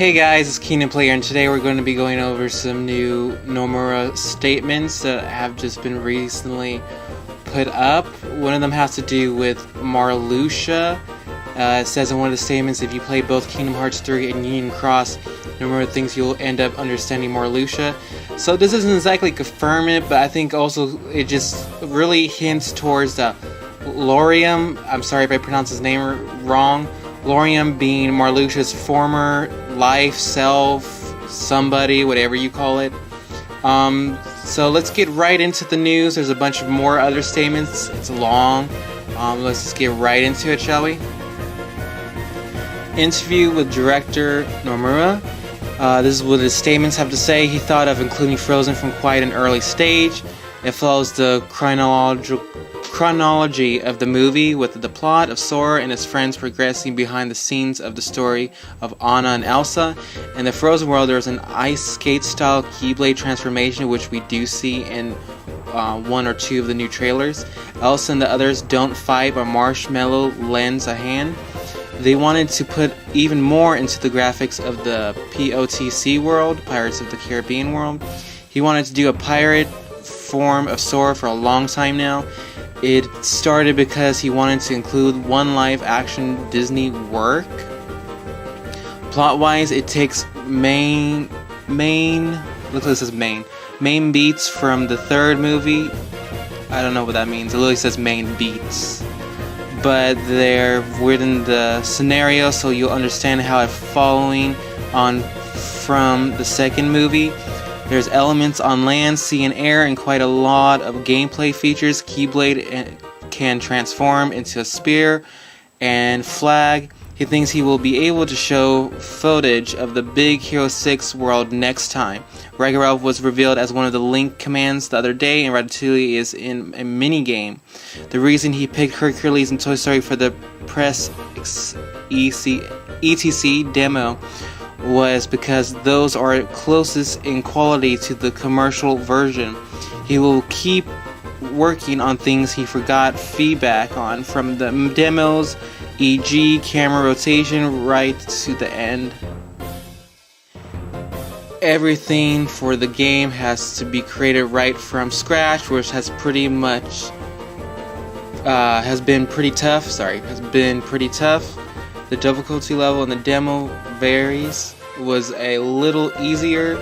Hey guys, it's Keenan Player, and today we're going to be going over some new Nomura statements that have just been recently put up. One of them has to do with Marluxia. It says in one of the statements, if you play both Kingdom Hearts 3 and Union Cross, Nomura thinks you'll end up understanding Marluxia. So this doesn't exactly confirm it, but I think also it just really hints towards Lauriam. I'm sorry if I pronounce his name wrong. Lauriam being Marluxia's former life, self, somebody, whatever you call it. So let's get right into the news. There's a bunch of more other statements. It's long. Let's just get right into it, shall we? Interview with director Nomura. This is what his statements have to say. He thought of including Frozen from quite an early stage. It follows the chronology of the movie, with the plot of Sora and his friends progressing behind the scenes of the story of Anna and Elsa. In the Frozen world, there is an ice skate style Keyblade transformation, which we do see in one or two of the new trailers. Elsa and the others don't fight, but Marshmallow lends a hand. They wanted to put even more into the graphics of the POTC world, Pirates of the Caribbean world. He wanted to do a pirate form of Sora for a long time now. It started because he wanted to include one live action Disney work. Plot wise, it takes main beats from the third movie. I don't know what that means. It literally says main beats, but they're within the scenario, so you'll understand how it's following on from the second movie. There's elements on land, sea, and air, and quite a lot of gameplay features. Keyblade can transform into a spear and flag. He thinks he will be able to show footage of the Big Hero 6 world next time. Ragnarok was revealed as one of the Link commands the other day, and Ratatouille is in a mini-game. The reason he picked Hercules and Toy Story for the press ETC demo was because those are closest in quality to the commercial version. He will keep working on things he forgot feedback on from the demos, e.g. camera rotation, right to the end. Everything for the game has to be created right from scratch, which has pretty much been pretty tough. The difficulty level in the demo varies, was a little easier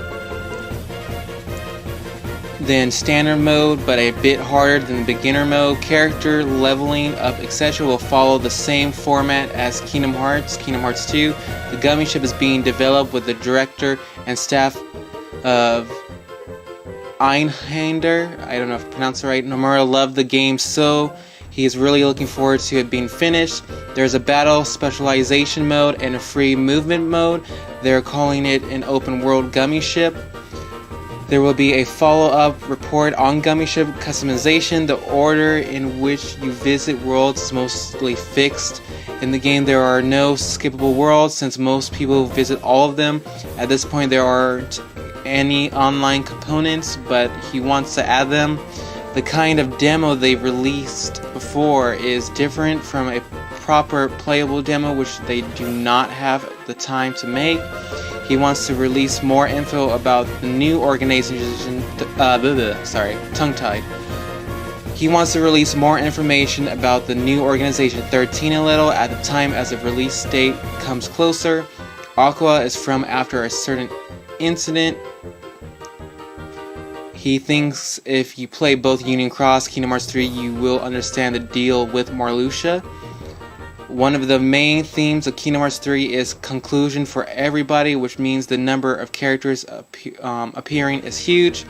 than standard mode, but a bit harder than the beginner mode. Character leveling up, etc. will follow the same format as Kingdom Hearts 2. The gummy ship is being developed with the director and staff of Einhander. I don't know if I pronounced it right. Nomura loved the game, so he is really looking forward to it being finished. There's a battle specialization mode and a free movement mode. They're calling it an open world gummy ship. There will be a follow-up report on gummy ship customization. The order in which you visit worlds is mostly fixed. In the game, there are no skippable worlds since most people visit all of them. At this point, there aren't any online components, but he wants to add them. The kind of demo they released before is different from a proper playable demo, which they do not have the time to make. He wants to release more info about the new organization. Tongue-tied. He wants to release more information about the new organization 13 a little at the time as the release date comes closer. Aqua is from after a certain incident. He thinks if you play both Union Cross, Kingdom Hearts 3, you will understand the deal with Marluxia. One of the main themes of Kingdom Hearts 3 is conclusion for everybody, which means the number of characters appearing is huge.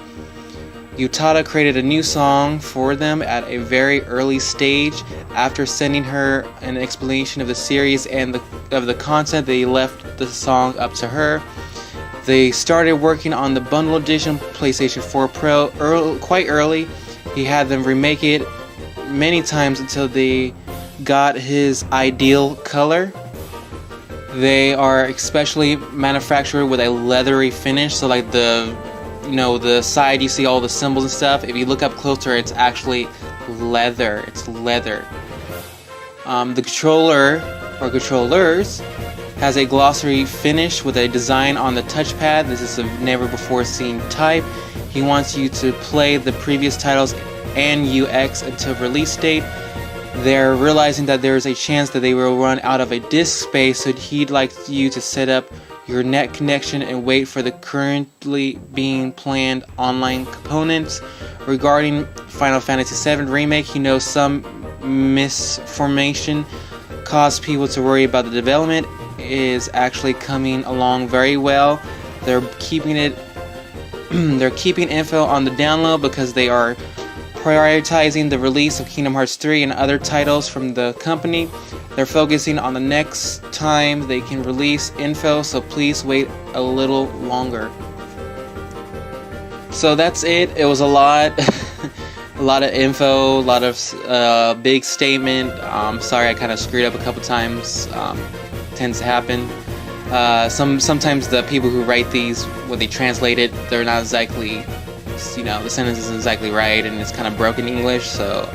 Utada created a new song for them at a very early stage. After sending her an explanation of the series and of the content, they left the song up to her. They started working on the bundle edition PlayStation 4 Pro quite early. He had them remake it many times until they got his ideal color. They are especially manufactured with a leathery finish, so like the side you see all the symbols and stuff. If you look up closer, it's actually leather. It's leather. The controller or controllers Has a glossy finish with a design on the touchpad. This is a never before seen type. He wants you to play the previous titles and UX until release date. They're realizing that there is a chance that they will run out of a disk space, so he'd like you to set up your net connection and wait for the currently being planned online components. Regarding Final Fantasy VII Remake, he knows some misformation caused people to worry about the development. Is actually coming along very well. They're keeping info on the download because they are prioritizing the release of Kingdom Hearts 3 and other titles from the company. They're focusing on the next time they can release info, so please wait a little longer. So that's it. It was a lot. A lot of info, a lot of big statement. Sorry I kind of screwed up a couple times. Tends to happen. Sometimes the people who write these, when they translate it, they're not exactly, the sentence isn't exactly right, and it's kind of broken English, so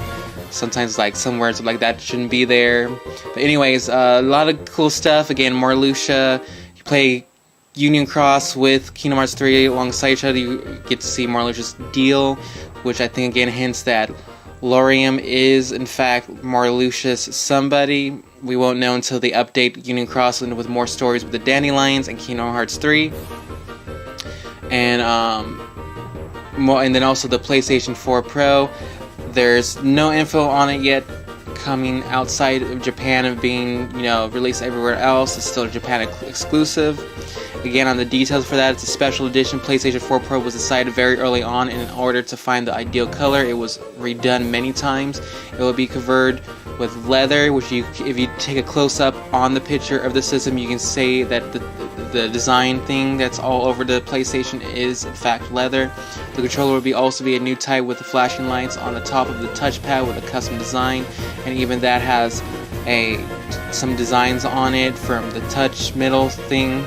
sometimes like some words like that shouldn't be there. But anyways, a lot of cool stuff. Again, Marluxia, you play Union Cross with Kingdom Hearts 3 alongside each other. You get to see Marluxia's deal, which I think again hints that Lauriam is in fact Marluxia's somebody. We won't know until they update Union Cross with more stories with the Dandelions and Kingdom Hearts 3. And then also the PlayStation 4 Pro. There's no info on it yet, coming outside of Japan and being released everywhere else. It's still a Japan exclusive. Again, on the details for that, it's a special edition. PlayStation 4 Pro was decided very early on, and in order to find the ideal color, it was redone many times. It will be covered with leather, which if you take a close-up on the picture of the system, you can say that the design thing that's all over the PlayStation is in fact leather. The controller will also be a new type with the flashing lights on the top of the touchpad with a custom design, and even that has some designs on it from the touch middle thing.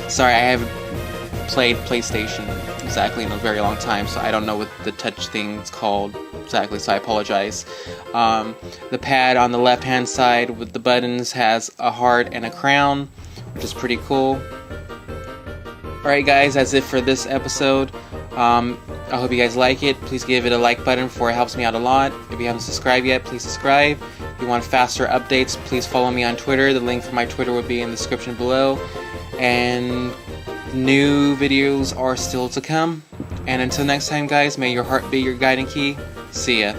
Sorry, I haven't played PlayStation exactly in a very long time, so I don't know what the touch thing's called exactly, so I apologize. The pad on the left hand side with the buttons has a heart and a crown, which is pretty cool. Alright guys, that's it for this episode. I hope you guys like it. Please give it a like button, for it helps me out a lot. If you haven't subscribed yet, please subscribe. If you want faster updates, please follow me on Twitter. The link for my Twitter will be in the description below. And new videos are still to come. And until next time guys, may your heart be your guiding key. See ya.